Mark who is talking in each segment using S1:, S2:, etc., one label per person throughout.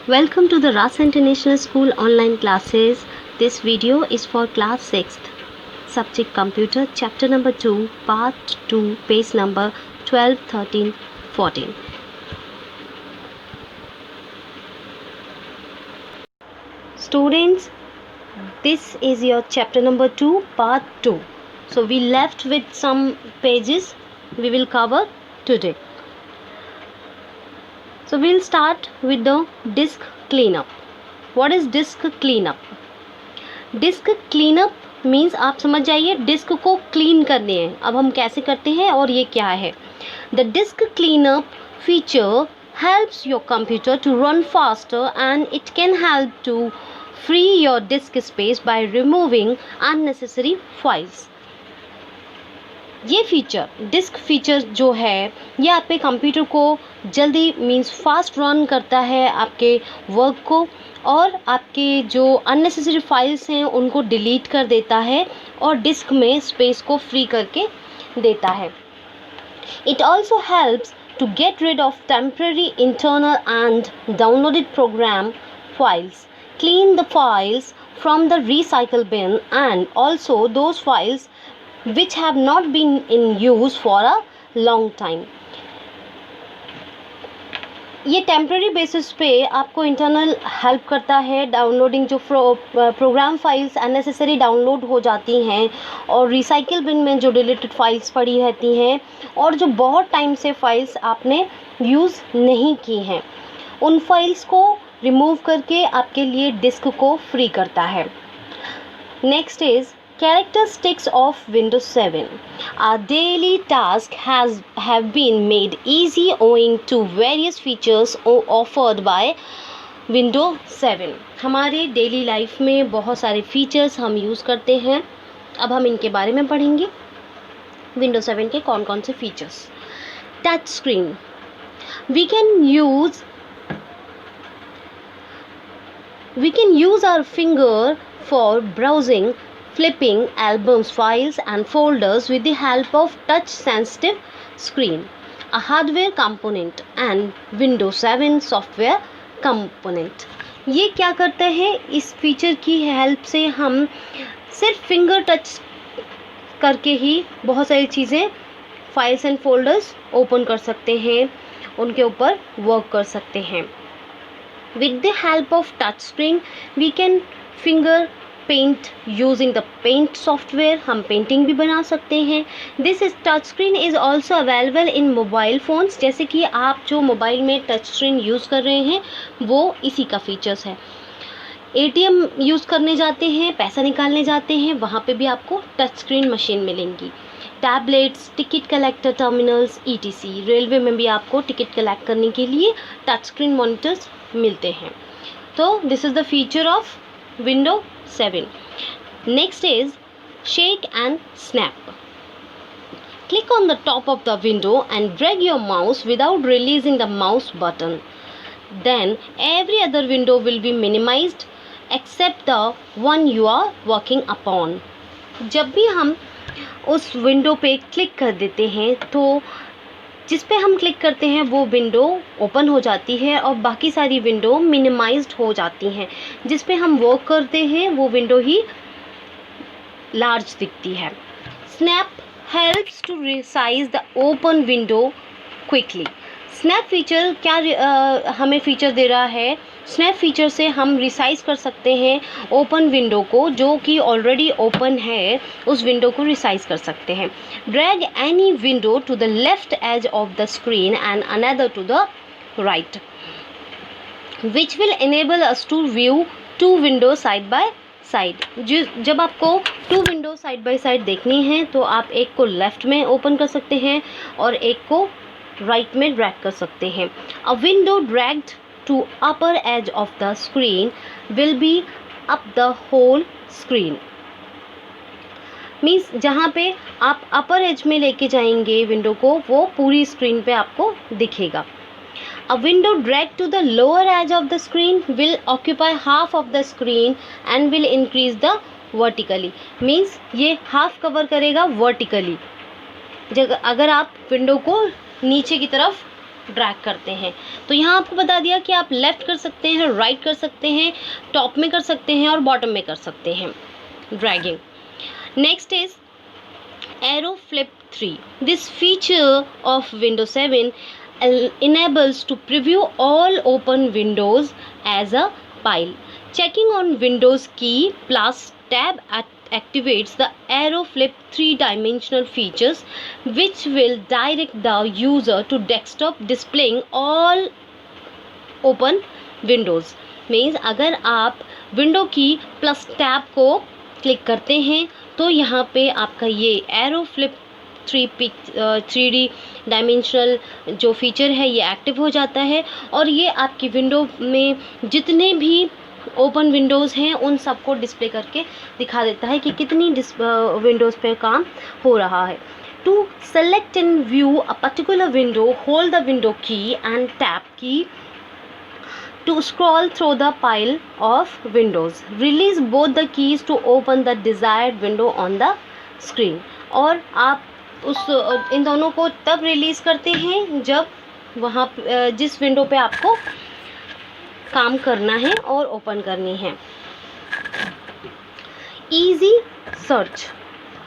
S1: Welcome to the Rasa International School online classes. This video is for class 6th. Subject Computer, chapter number 2, part 2, page number 12, 13, 14. Students, this is your chapter number 2, part 2. So we left with some pages we will cover today. So we'll start with the disk cleanup. What is disk cleanup? Disc cleanup means आप समझ जाइए disc को clean करने हैं. अब हम कैसे करते हैं और ये क्या है. The disk cleanup feature helps your computer to run faster and it can help to free your disk space by removing unnecessary files. ये फीचर डिस्क फीचर जो है ये आपके कंप्यूटर को जल्दी मीन्स फास्ट रन करता है आपके वर्क को, और आपके जो अननेसेसरी फाइल्स हैं उनको डिलीट कर देता है और डिस्क में स्पेस को फ्री करके देता है. It also helps to get rid of temporary internal and downloaded program files, clean the files from the recycle bin and also those files which have not been in use for a long time. ये temporary basis पे आपको internal help करता है. Downloading जो program files unnecessary download हो जाती हैं और रिसाइकिल बिन में जो डिलीटेड फाइल्स पड़ी रहती हैं और जो बहुत टाइम से फाइल्स आपने यूज़ नहीं की हैं उन फाइल्स को रिमूव करके आपके लिए डिस्क को फ्री करता है. Next is characteristics of Windows 7. Our daily tasks have been made easy owing to various features offered by Windows 7. हमारे डेली लाइफ में बहुत सारे फीचर्स हम यूज़ करते हैं. अब हम इनके बारे में पढ़ेंगे. Windows 7 के कौन कौन से features. Touch screen. We can use our finger for browsing, flipping albums, files and folders with the help of touch sensitive screen. A hardware component and Windows 7 software component. ये क्या करता है, इस फीचर की हेल्प से हम सिर्फ finger touch करके ही बहुत सारी चीज़ें फाइल्स एंड फोल्डर्स ओपन कर सकते हैं, उनके ऊपर वर्क कर सकते हैं. With the help of touch screen we can finger paint using the paint software. हम पेंटिंग भी बना सकते हैं. This is touch screen is also available in mobile phones. जैसे कि आप जो मोबाइल में टच स्क्रीन यूज़ कर रहे हैं वो इसी का फीचर्स है. ATM यूज़ करने जाते हैं, पैसा निकालने जाते हैं, वहाँ पे भी आपको टच स्क्रीन मशीन मिलेंगी. Tablets, ticket collector terminals ETC. Railway में भी आपको टिकट कलेक्ट करने के लिए टच स्क्रीन मॉनिटर्स मिलते हैं. तो this is the feature of Windows 7. Next is shake and snap. Click on the top of the window and drag your mouse without releasing the mouse button. Then every other window will be minimized except the one you are working upon. जब भी हम उस window पे click कर देते हैं तो जिस पे हम क्लिक करते हैं वो विंडो ओपन हो जाती है और बाकी सारी विंडो मिनिमाइज्ड हो जाती हैं. जिस पे हम वर्क करते हैं वो विंडो ही लार्ज दिखती है. Snap helps to resize the open window quickly. Snap feature क्या हमें फीचर दे रहा है. स्नैप फीचर से हम रिसाइज कर सकते हैं ओपन विंडो को, जो कि ऑलरेडी ओपन है उस विंडो को रिसाइज कर सकते हैं. Drag any window to the left edge of the screen and another to the right which will enable us to view two window side by side. जब आपको two window side by side देखनी है तो आप एक को left में open कर सकते हैं और एक को राइट में ड्रैग कर सकते हैं. अ window dragged to upper edge of the screen will be up the whole screen. Means जहाँ पे आप अपर एज में लेके जाएंगे विंडो को वो पूरी स्क्रीन पे आपको दिखेगा. A window dragged to the lower edge of the screen will occupy half of the screen and will increase the vertically. Means ये हाफ कवर करेगा वर्टिकली. अगर आप विंडो को नीचे की तरफ ड्रैग करते हैं। तो यहाँ आपको बता दिया कि आप लेफ़्ट कर सकते हैं, राइट कर सकते हैं, टॉप में कर सकते हैं और बॉटम में कर सकते हैं dragging. Next is Arrow Flip 3. This feature of Windows 7 enables to preview all open windows as a pile. Checking on Windows key plus tab activates the Arrow Flip 3-dimensional features, which will direct the user to desktop displaying all open windows. Means अगर आप window की plus tab को click करते हैं तो यहाँ पे आपका ये एरो फ्लिप 3D डायमेंशनल जो फीचर है ये एक्टिव हो जाता है और ये आपकी विंडो में जितने भी ओपन विंडोज़ हैं उन सबको डिस्प्ले करके दिखा देता है कि कितनी विंडोज़ पे काम हो रहा है। To select and view a particular window, hold the window key and tab key to scroll through the pile of windows. Release both the keys to open the desired window on the screen. और आप इन दोनों को तब release करते हैं जब वहाँ जिस विंडो पे आपको काम करना है और ओपन करनी है। Easy search.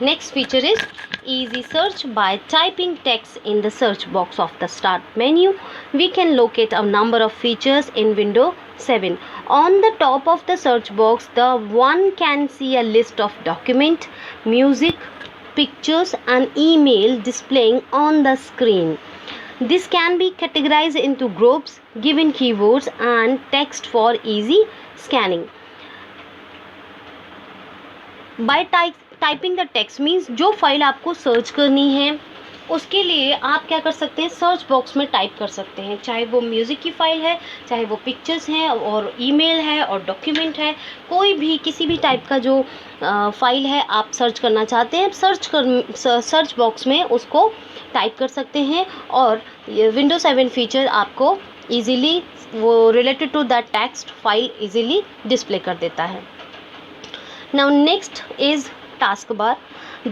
S1: Next feature is easy search. By typing text in the search box of the start menu, we can locate a number of features in Windows 7. On the top of the search box, the one can see a list of document, music, pictures and email displaying on the screen. This can be categorized into groups, given keywords and text for easy scanning. By typing the text means जो file आपको search करनी है उसके लिए आप क्या कर सकते हैं, सर्च बॉक्स में टाइप कर सकते हैं, चाहे वो म्यूज़िक की फ़ाइल है, चाहे वो पिक्चर्स हैं और ईमेल है और डॉक्यूमेंट है, कोई भी किसी भी टाइप का जो फ़ाइल है आप सर्च करना चाहते हैं, सर्च बॉक्स में उसको टाइप कर सकते हैं और विंडोज 7 फीचर आपको ईज़िली वो related to that text file easily display कर देता है। Now next is taskbar.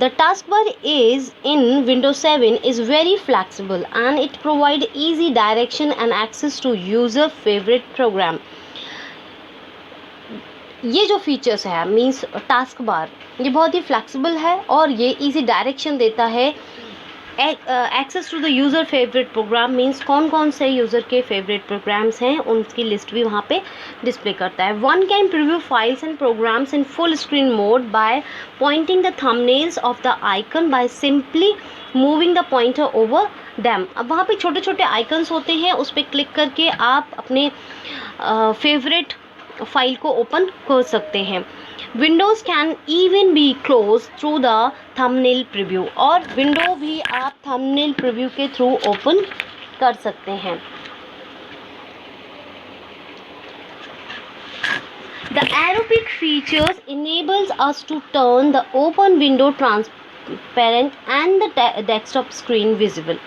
S1: The taskbar is in Windows 7 is very flexible and it provide easy direction and access to user favorite program. ये जो features है means task bar ये बहुत ही flexible है और ये इजी डायरेक्शन देता है। Access to the user favourite program means कौन कौन से यूज़र के फेवरेट प्रोग्राम्स हैं उनकी लिस्ट भी वहाँ पे डिस्प्ले करता है। One can preview files and programs in full screen mode by pointing the thumbnails of the icon by simply moving the pointer over them. अब वहाँ पे छोटे छोटे आइकन्स होते हैं, उस पर क्लिक करके आप अपने फेवरेट फाइल को ओपन कर सकते हैं। Windows can even be close through the thumbnail preview और विंडो भी आप थंबनेल प्रीव्यू के थ्रू ओपन कर सकते हैं। The arrow pick features enables us to turn the open window transparent and the desktop screen visible.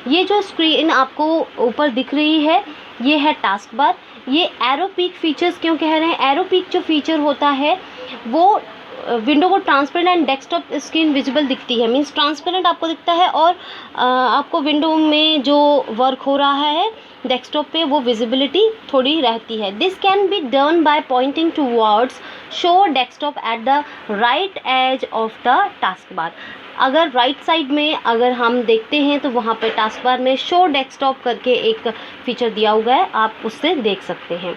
S1: ये जो screen आपको ऊपर दिख रही है ये है टास्क बार। ये एरो पिक फीचर्स क्यों कह रहे हैं, एरो पिक जो फीचर होता है वो विंडो को transparent and desktop screen visible दिखती है, मींस ट्रांसपेरेंट आपको दिखता है और आपको विंडो में जो वर्क हो रहा है डेस्कटॉप पे वो विजिबिलिटी थोड़ी रहती है। This can be done by pointing towards show desktop at the right edge of the task bar. अगर राइट साइड में अगर हम देखते हैं तो वहाँ पे टास्क बार में शो डेस्कटॉप करके एक फीचर दिया हुआ है, आप उससे देख सकते हैं।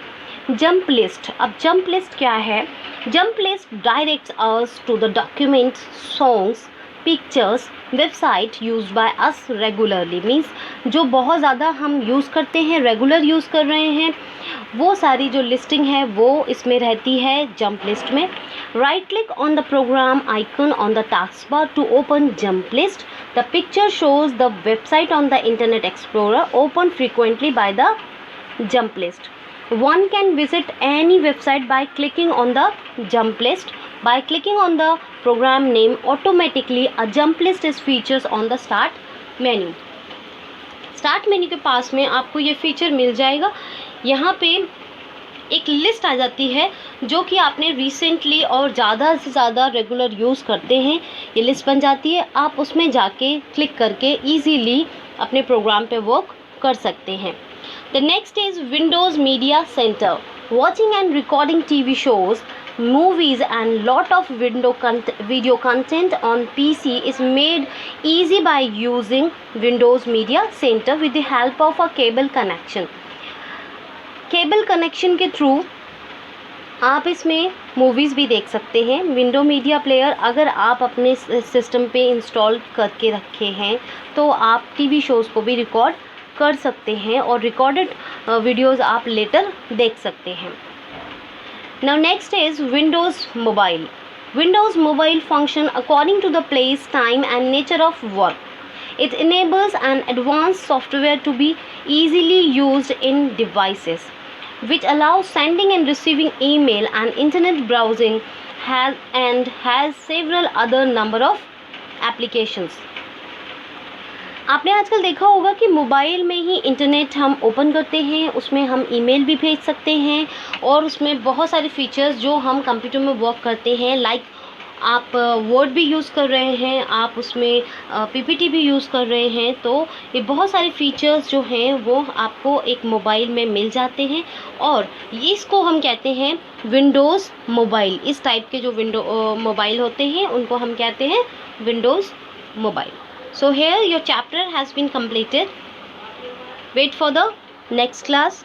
S1: जंप लिस्ट, अब जंप लिस्ट क्या है? Jump list directs us to the documents, songs, pictures, website used by us regularly, means जो बहुत ज़्यादा हम यूज़ करते हैं, रेगुलर यूज़ कर रहे हैं, वो सारी जो लिस्टिंग है वो इसमें रहती है जंप लिस्ट में। Right click on the program icon on the task bar to open jump list. The picture shows the website on the Internet Explorer open frequently by the jump list. One can visit any website by clicking on the jump list. By clicking on the program name, automatically a jump list is features on the start menu. Start menu के पास में आपको ये feature मिल जाएगा। यहाँ पे एक list आ जाती है जो कि आपने रिसेंटली और ज़्यादा से ज़्यादा रेगुलर यूज़ करते हैं, ये लिस्ट बन जाती है। आप उसमें जाके क्लिक करके इजीली अपने प्रोग्राम पे वर्क कर सकते हैं। The next is Windows media centre. Watching and recording TV shows, movies and lot of video content on PC is made easy by using Windows Media Center with the help of a cable connection. Cable connection के through आप इसमें movies भी देख सकते हैं। Window media player अगर आप अपने सिस्टम पे इंस्टॉल करके रखे हैं तो आप टीवी शोज़ को भी रिकॉर्ड कर सकते हैं और रिकॉर्डेड वीडियोज़ आप लेटर देख सकते हैं। Now next is Windows Mobile. Windows Mobile function according to the place, time and nature of work. It enables an advanced software to be easily used in devices, which allows sending and receiving email and internet browsing has several other number of applications. आपने आजकल देखा होगा कि mobile में ही internet हम open करते हैं, उसमें हम ईमेल भी भेज सकते हैं और उसमें बहुत सारे फीचर्स जो हम कंप्यूटर में वर्क करते हैं, लाइक आप वर्ड भी यूज़ कर रहे हैं, आप उसमें पीपीटी भी यूज़ कर रहे हैं, तो ये बहुत सारे फीचर्स जो हैं वो आपको एक मोबाइल में मिल जाते हैं और इसको हम कहते हैं विंडोज़ मोबाइल। इस टाइप के जो मोबाइल होते हैं उनको हम कहते हैं Windows mobile. So here your chapter has been completed. Wait for the next class.